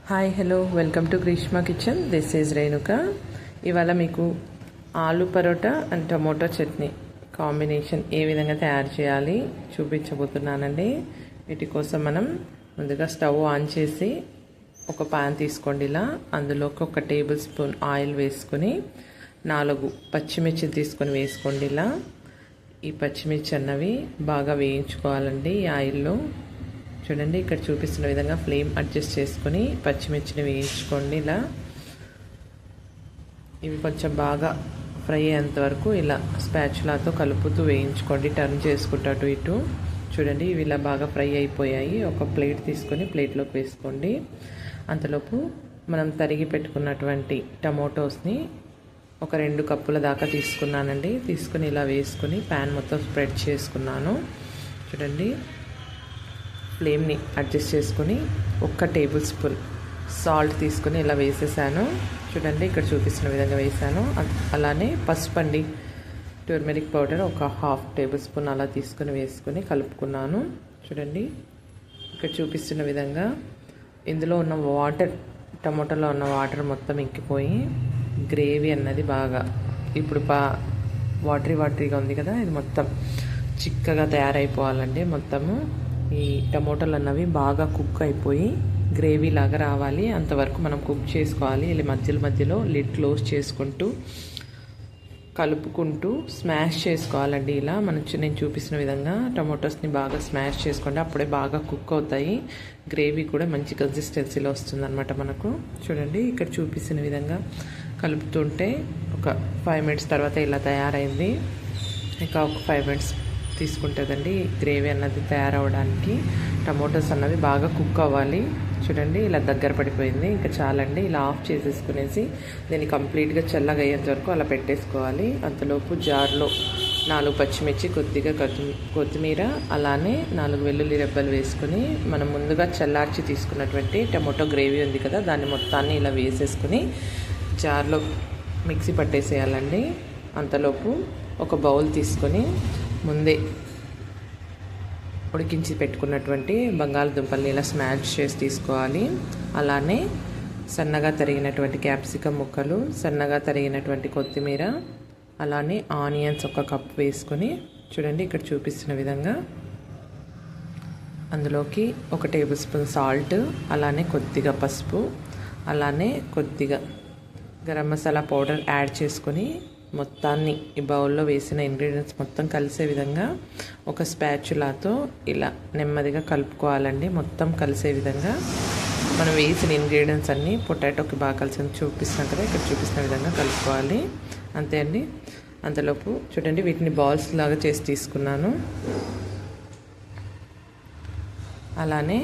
Hi hello welcome to Greeshma kitchen. This is Renuka. ఇవాళ మీకు aloo paratha and tomato chutney combination ఏ విధంగా తయారు చేయాలి చూపించబోతున్నానండి. వీటి కోసం మనం ముందుగా స్టవ్ ఆన్ చేసి ఒక పాన్ తీసుకోండి. ఇలా అందులోకి 1 టేబుల్ స్పూన్ ఆయిల్ వేసుకొని 4 పచ్చిమిర్చి తీసుకొని వేసుకోండి. ఇలా ఈ పచ్చిమిర్చి అన్నవి బాగా వేయించుకోవాలండి ఈ ఆయిల్లో. చూడండి, ఇక్కడ చూపిస్తున్న విధంగా ఫ్లేమ్ అడ్జస్ట్ చేసుకొని పచ్చిమిర్చిని వేయించుకోండి. ఇలా ఇవి కొంచెం బాగా ఫ్రై అయ్యేంత వరకు ఇలా స్పాచులాతో కలుపుతూ వేయించుకోండి, టర్న్ చేసుకుంటూ అటు ఇటు. చూడండి, ఇవి ఇలా బాగా ఫ్రై అయిపోయాయి. ఒక ప్లేట్ తీసుకొని ప్లేట్లోకి వేసుకోండి. అంతలోపు మనం తరిగి పెట్టుకున్నటువంటి టమోటోస్ని ఒక 2 కప్పుల దాకా తీసుకున్నానండి. తీసుకుని ఇలా వేసుకొని ప్యాన్ మొత్తం స్ప్రెడ్ చేసుకున్నాను. చూడండి, ఫ్లేమ్ని అడ్జస్ట్ చేసుకొని 1 టేబుల్ స్పూన్ సాల్ట్ తీసుకొని ఇలా వేసేసాను. చూడండి, ఇక్కడ చూపిస్తున్న విధంగా వేసాను. అలానే పసుపు అండి, టర్మరిక్ పౌడర్ ఒక 1/2 టేబుల్ స్పూన్ అలా తీసుకొని వేసుకొని కలుపుకున్నాను. చూడండి, ఇక్కడ చూపిస్తున్న విధంగా ఇందులో ఉన్న వాటర్, టమోటాలో ఉన్న వాటర్ మొత్తం ఇంకిపోయి గ్రేవీ అన్నది బాగా ఇప్పుడు వాటరీగా ఉంది కదా, ఇది మొత్తం చిక్కగా తయారైపోవాలండి. మొత్తము ఈ టమోటాలు అన్నవి బాగా కుక్ అయిపోయి గ్రేవీ లాగా రావాలి. అంతవరకు మనం కుక్ చేసుకోవాలి. ఇలా మధ్యలో లిడ్ క్లోజ్ చేసుకుంటూ కలుపుకుంటూ స్మాష్ చేసుకోవాలండి. ఇలా నేను చూపిస్తున్న విధంగా టమోటోస్ని బాగా స్మాష్ చేసుకోండి. అప్పుడే బాగా కుక్ అవుతాయి. గ్రేవీ కూడా మంచి కన్సిస్టెన్సీలో వస్తుందన్నమాట మనకు. చూడండి, ఇక్కడ చూపిస్తున్న విధంగా కలుపుతుంటే ఒక 5 మినిట్స్ తర్వాత ఇలా తయారైంది. ఇంకా ఒక 5 మినిట్స్ తీసుకుంటుందండి గ్రేవీ అన్నది తయారవడానికి. టమోటోస్ అన్నవి బాగా కుక్ అవ్వాలి. చూడండి, ఇలా దగ్గర పడిపోయింది. ఇంకా చాలండి. ఇలా ఆఫ్ చేసేసుకునేసి దీన్ని కంప్లీట్గా చల్లగా అయ్యేంత వరకు అలా పెట్టేసుకోవాలి. అంతలోపు జార్లో 4 పచ్చిమిర్చి, కొద్దిగా కొత్తిమీర, అలానే 4 వెల్లుల్లి రెబ్బలు వేసుకొని మనం ముందుగా చల్లార్చి తీసుకున్నటువంటి టమోటో గ్రేవీ ఉంది కదా, దాన్ని మొత్తాన్ని ఇలా వేసేసుకుని జార్లో మిక్సీ పట్టేసేయాలండి. అంతలోపు ఒక బౌల్ తీసుకొని ముందే ఉడికించి పెట్టుకున్నటువంటి బంగాళదుంపల్ని ఇలా స్మాష్ చేసి తీసుకోవాలి. అలానే సన్నగా తరిగినటువంటి క్యాప్సికమ్ ముక్కలు, సన్నగా తరిగినటువంటి కొత్తిమీర, అలానే ఆనియన్స్ 1 కప్ వేసుకొని చూడండి, ఇక్కడ చూపిస్తున్న విధంగా అందులోకి 1 టేబుల్ స్పూన్ సాల్ట్, అలానే కొద్దిగా పసుపు, అలానే కొద్దిగా గరం మసాలా పౌడర్ యాడ్ చేసుకొని మొత్తాన్ని ఈ బౌల్లో వేసిన ఇంగ్రీడియంట్స్ మొత్తం కలిసే విధంగా ఒక స్పాచులాతో ఇలా నెమ్మదిగా కలుపుకోవాలండి. మొత్తం కలిసే విధంగా మనం వేసిన ఇంగ్రీడియంట్స్ అన్నీ పొటాటోకి బాగా కలిసి చూపిస్తున్నాం కదా, ఇక్కడ చూపిస్తున్న విధంగా కలుపుకోవాలి. అంతే అండి. అంతలోపు చూడండి, వీటిని బాల్స్ లాగా చేసి తీసుకున్నాను. అలానే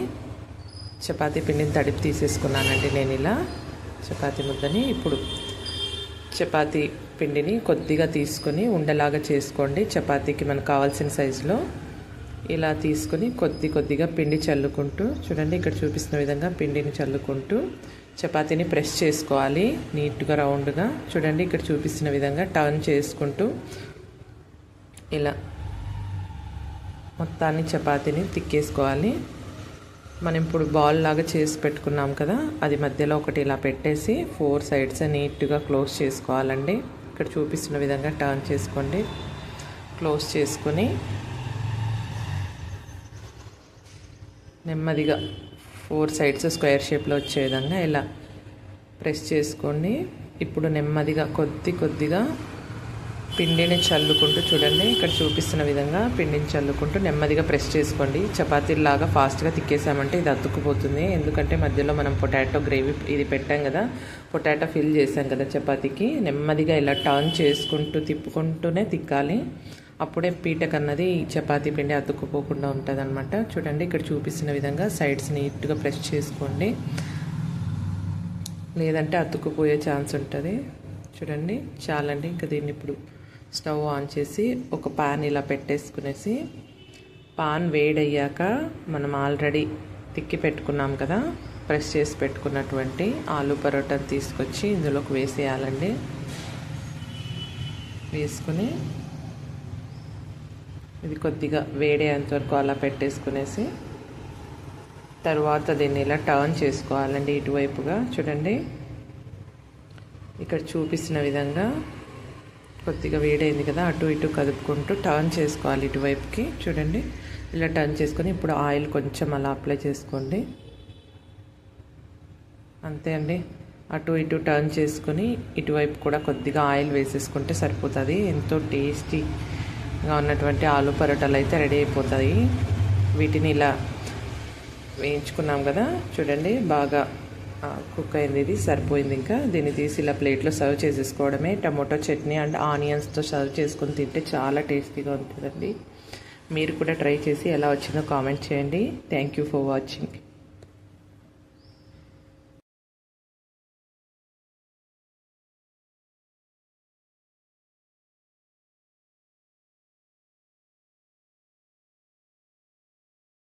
చపాతీ పిండిని తడిపి తీసేసుకున్నానండి నేను. ఇలా చపాతీ ముద్దని ఇప్పుడు చపాతీ పిండిని కొద్దిగా తీసుకొని ఉండలాగా చేసుకోండి. చపాతీకి మనకు కావాల్సిన సైజులో ఇలా తీసుకొని కొద్దిగా పిండి చల్లుకుంటూ చూడండి, ఇక్కడ చూపిస్తున్న విధంగా పిండిని చల్లుకుంటూ చపాతీని ప్రెస్ చేసుకోవాలి నీట్గా రౌండ్గా. చూడండి, ఇక్కడ చూపిస్తున్న విధంగా టర్న్ చేసుకుంటూ ఇలా మొత్తాన్ని చపాతీని తిక్కేసుకోవాలి. మనం ఇప్పుడు బాల్ లాగా చేసి పెట్టుకున్నాం కదా, అది మధ్యలో ఒకటి ఇలా పెట్టేసి 4 సైడ్స్ నీట్గా క్లోజ్ చేసుకోవాలండి. ఇక్కడ చూపిస్తున్న విధంగా టర్న్ చేసుకోండి. క్లోజ్ చేసుకొని నెమ్మదిగా 4 సైడ్స్ స్క్వేర్ షేప్లో వచ్చే విధంగా ఇలా ప్రెస్ చేసుకోండి. ఇప్పుడు నెమ్మదిగా కొద్దిగా పిండిని చల్లుకుంటూ చూడండి, ఇక్కడ చూపిస్తున్న విధంగా పిండిని చల్లుకుంటూ నెమ్మదిగా ప్రెస్ చేసుకోండి. చపాతీలాగా ఫాస్ట్గా తిక్కేసామంటే ఇది అతుక్కుపోతుంది. ఎందుకంటే మధ్యలో మనం పొటాటో గ్రేవీ ఇది పెట్టాం కదా, పొటాటో ఫిల్ చేసాం కదా చపాతీకి. నెమ్మదిగా ఇలా టర్న్ చేసుకుంటూ తిప్పుకుంటూనే తిక్కాలి. అప్పుడే పీటకన్నది చపాతీ పిండి అతుక్కుపోకుండా ఉంటుంది అనమాట. చూడండి, ఇక్కడ చూపిస్తున్న విధంగా సైడ్స్ నీట్గా ప్రెస్ చేసుకోండి, లేదంటే అతుక్కుపోయే ఛాన్స్ ఉంటుంది. చూడండి, చాలండి. ఇంకా దీన్ని ఇప్పుడు స్టవ్ ఆన్ చేసి ఒక పాన్ ఇలా పెట్టేసుకునేసి, పాన్ వేడయ్యాక మనం ఆల్రెడీ తిక్కి పెట్టుకున్నాం కదా, ప్రెస్ చేసి పెట్టుకున్నటువంటి ఆలు పరోటాను తీసుకొచ్చి ఇందులోకి వేసేయాలండి. వేసుకుని ఇది కొద్దిగా వేడేంత వరకు అలా పెట్టేసుకునేసి తర్వాత దీన్ని ఇలా టర్న్ చేసుకోవాలండి ఇటువైపుగా. చూడండి ఇక్కడ చూపిస్తున్న విధంగా కొద్దిగా వేడైంది కదా, అటు ఇటు కదుపుకుంటూ టర్న్ చేసుకోవాలి ఇటువైపుకి. చూడండి ఇలా టర్న్ చేసుకొని ఇప్పుడు ఆయిల్ కొంచెం అలా అప్లై చేసుకోండి. అంతే అండి, అటు ఇటు టర్న్ చేసుకొని ఇటువైపు కూడా కొద్దిగా ఆయిల్ వేసేసుకుంటే సరిపోతుంది. ఎంతో టేస్టీగా ఉన్నటువంటి ఆలు పరోటాలు అయితే రెడీ అయిపోతాయి. వీటిని ఇలా వేయించుకున్నాం కదా, చూడండి బాగా కుక్ అయింది, ఇది సరిపోయింది. ఇంకా దీన్ని తీసి ఇలా ప్లేట్లో సర్వ్ చేసేసుకోవడమే. టమోటో చట్నీ అండ్ ఆనియన్స్తో సర్వ్ చేసుకొని తింటే చాలా టేస్టీగా ఉంటుందండి. మీరు కూడా ట్రై చేసి ఎలా వచ్చిందో కామెంట్ చేయండి. Thank you for watching.